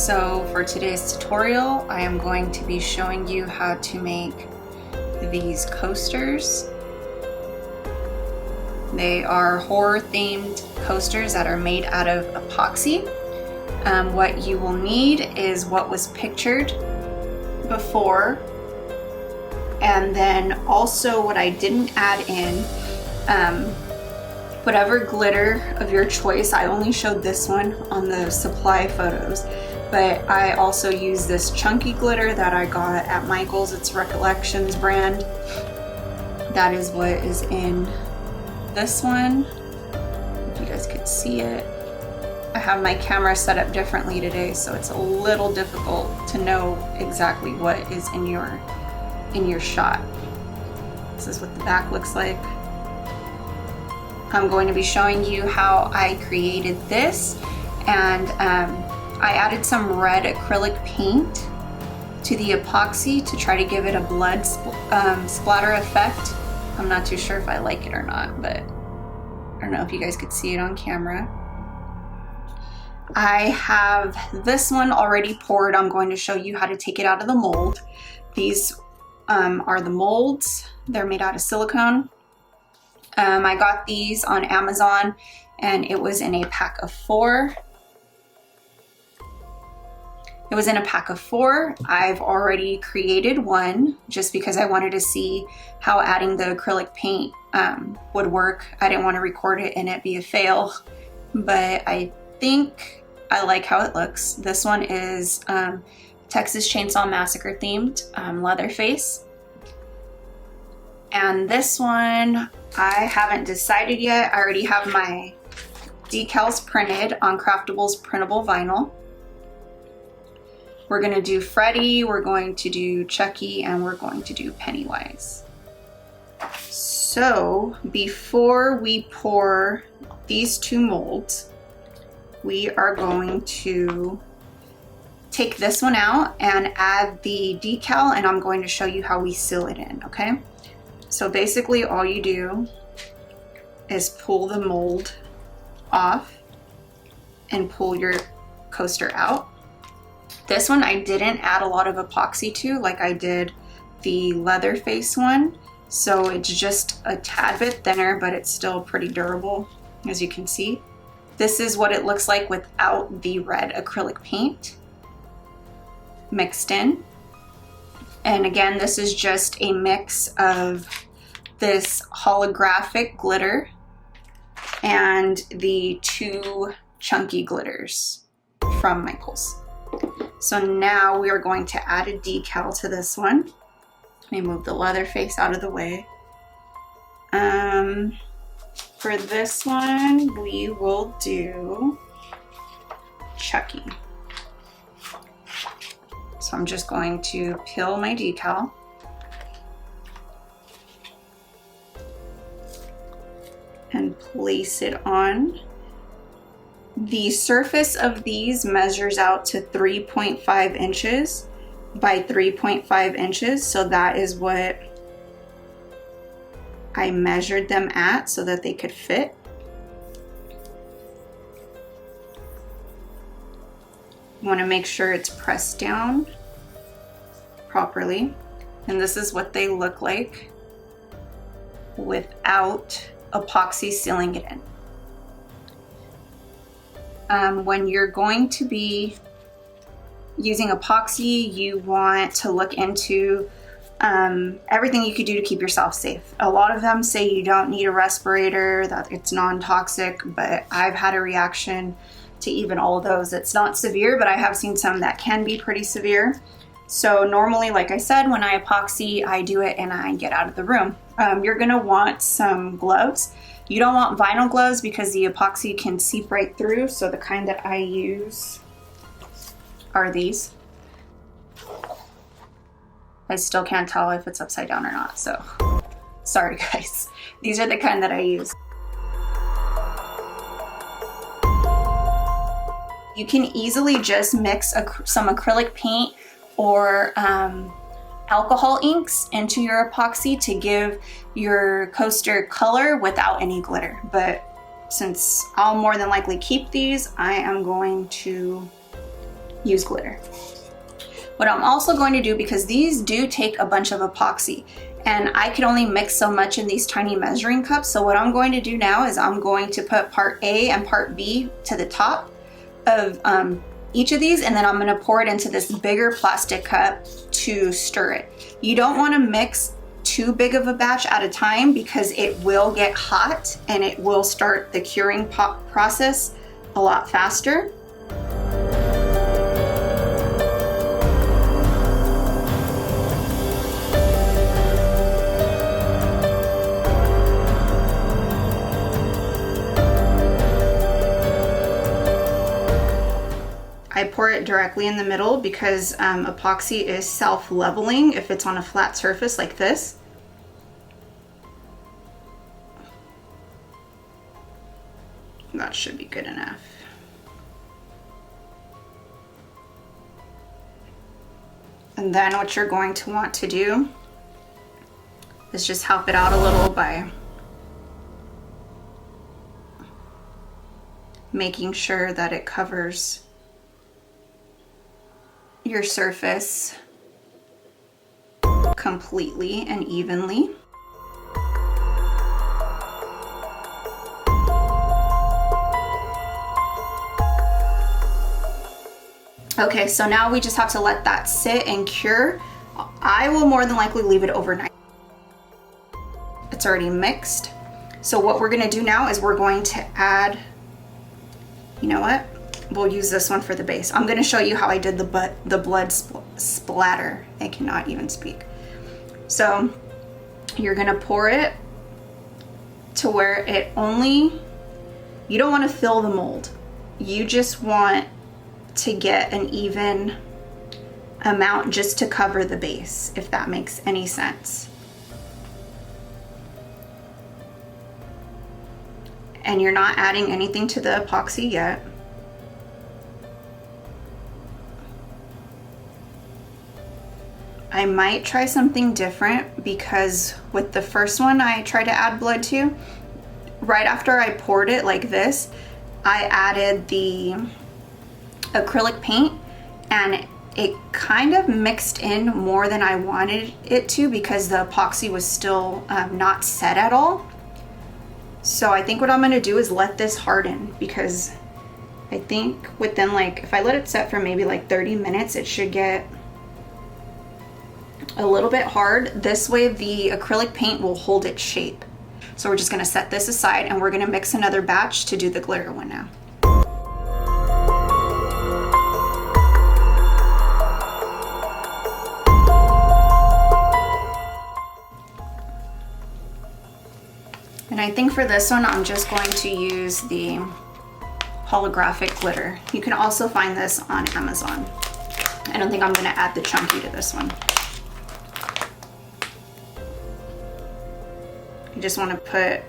So for today's tutorial, I am going to be showing you how to make these coasters. They are horror themed coasters that are made out of epoxy. What you will need is what was pictured before, and then also what I didn't add in, whatever glitter of your choice. I only showed this one on the supply photos, but I also use this chunky glitter that I got at Michael's. It's Recollections brand. That is what is in this one, if you guys could see it. I have my camera set up differently today, so it's a little difficult to know exactly what is in your shot. This is what the back looks like. I'm going to be showing you how I created this, and I added some red acrylic paint to the epoxy to try to give it a blood splatter effect. I'm not too sure if I like it or not, but I don't know if you guys could see it on camera. I have this one already poured. I'm going to show you how to take it out of the mold. These are the molds. They're made out of silicone. I got these on Amazon, and it was in a pack of 4. It was in a pack of 4. I've already created one just because I wanted to see how adding the acrylic paint would work. I didn't want to record it and it be a fail, but I think I like how it looks. This one is Texas Chainsaw Massacre themed Leatherface. And this one, I haven't decided yet. I already have my decals printed on Craftable's printable vinyl. We're gonna do Freddy, we're going to do Chucky, and we're going to do Pennywise. So before we pour these 2 molds, we are going to take this one out and add the decal, and I'm going to show you how we seal it in, okay? So basically all you do is pull the mold off and pull your coaster out. This one I didn't add a lot of epoxy to like I did the Leatherface one. So it's just a tad bit thinner, but it's still pretty durable, as you can see. This is what it looks like without the red acrylic paint mixed in. And again, this is just a mix of this holographic glitter and the 2 chunky glitters from Michael's. So now we are going to add a decal to this one. Let me move the Leatherface out of the way. For this one, we will do Chucky. So I'm just going to peel my decal. And place it on. The surface of these measures out to 3.5 inches by 3.5 inches. So that is what I measured them at so that they could fit. You want to make sure it's pressed down properly. And this is what they look like without epoxy sealing it in. When you're going to be using epoxy, you want to look into everything you could do to keep yourself safe. A lot of them say you don't need a respirator, that it's non-toxic, but I've had a reaction to even all of those. It's not severe, but I have seen some that can be pretty severe. So normally, like I said, when I epoxy, I do it and I get out of the room. You're gonna want some gloves. You don't want vinyl gloves because the epoxy can seep right through. So the kind that I use are these. I still can't tell if it's upside down or not, so sorry guys. These are the kind that I use. You can easily just mix some acrylic paint or alcohol inks into your epoxy to give your coaster color without any glitter. But since I'll more than likely keep these, I am going to use glitter. What I'm also going to do, because these do take a bunch of epoxy, and I can only mix so much in these tiny measuring cups, so what I'm going to do now is I'm going to put part A and part B to the top of each of these, and then I'm gonna pour it into this bigger plastic cup to stir it. You don't wanna mix too big of a batch at a time because it will get hot and it will start the curing process a lot faster. I pour it directly in the middle because epoxy is self-leveling if it's on a flat surface like this. That should be good enough. And then what you're going to want to do is just help it out a little by making sure that it covers your surface completely and evenly. Okay, so now we just have to let that sit and cure. I will more than likely leave it overnight. It's already mixed. So what we're gonna do now is we're going to add, you know what? We'll use this one for the base. I'm gonna show you how I did the blood splatter. I cannot even speak. So you're gonna pour it to where it only, you don't wanna fill the mold. You just want to get an even amount just to cover the base, if that makes any sense. And you're not adding anything to the epoxy yet. I might try something different because with the first one I tried to add blood to, right after I poured it like this, I added the acrylic paint and it kind of mixed in more than I wanted it to because the epoxy was still not set at all. So I think what I'm gonna do is let this harden, because I think within, like, if I let it set for maybe like 30 minutes, it should get a little bit hard. This way the acrylic paint will hold its shape. So we're just gonna set this aside and we're gonna mix another batch to do the glitter one now. And I think for this one, I'm just going to use the holographic glitter. You can also find this on Amazon. I don't think I'm gonna add the chunky to this one. You just wanna put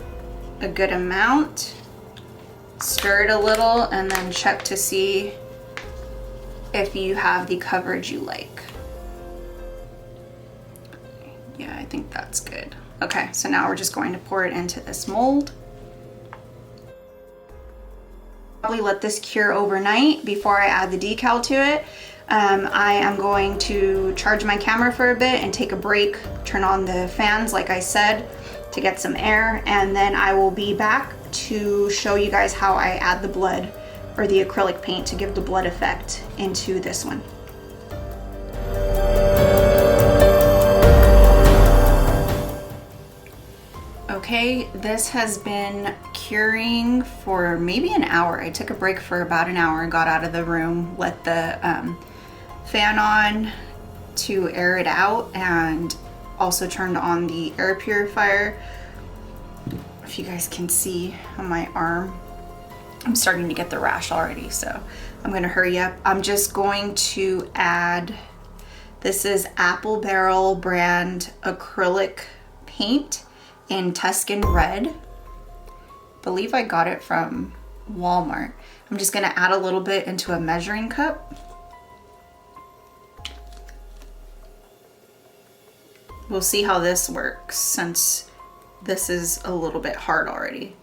a good amount, stir it a little, and then check to see if you have the coverage you like. Yeah, I think that's good. Okay, so now we're just going to pour it into this mold. Probably let this cure overnight before I add the decal to it. I am going to charge my camera for a bit and take a break, turn on the fans like I said to get some air, and then I will be back to show you guys how I add the blood or the acrylic paint to give the blood effect into this one. Okay, this has been curing for maybe an hour. I took a break for about an hour, got out of the room, let the fan on to air it out, and also turned on the air purifier. If you guys can see on my arm, I'm starting to get the rash already, so I'm gonna hurry up. I'm just going to add, this is Apple Barrel brand acrylic paint in Tuscan Red. I believe I got it from Walmart. I'm just gonna add a little bit into a measuring cup. We'll see how this works since this is a little bit hard already.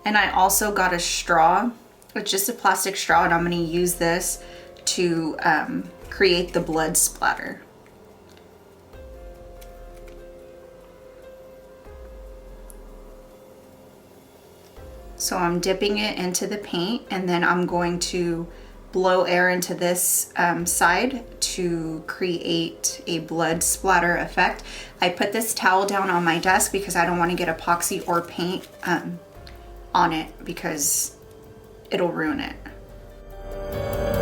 And I also got a straw It's just a plastic straw, and I'm going to use this to create the blood splatter. So I'm dipping it into the paint, and then I'm going to blow air into this side to create a blood splatter effect. I put this towel down on my desk because I don't want to get epoxy or paint on it because it'll ruin it.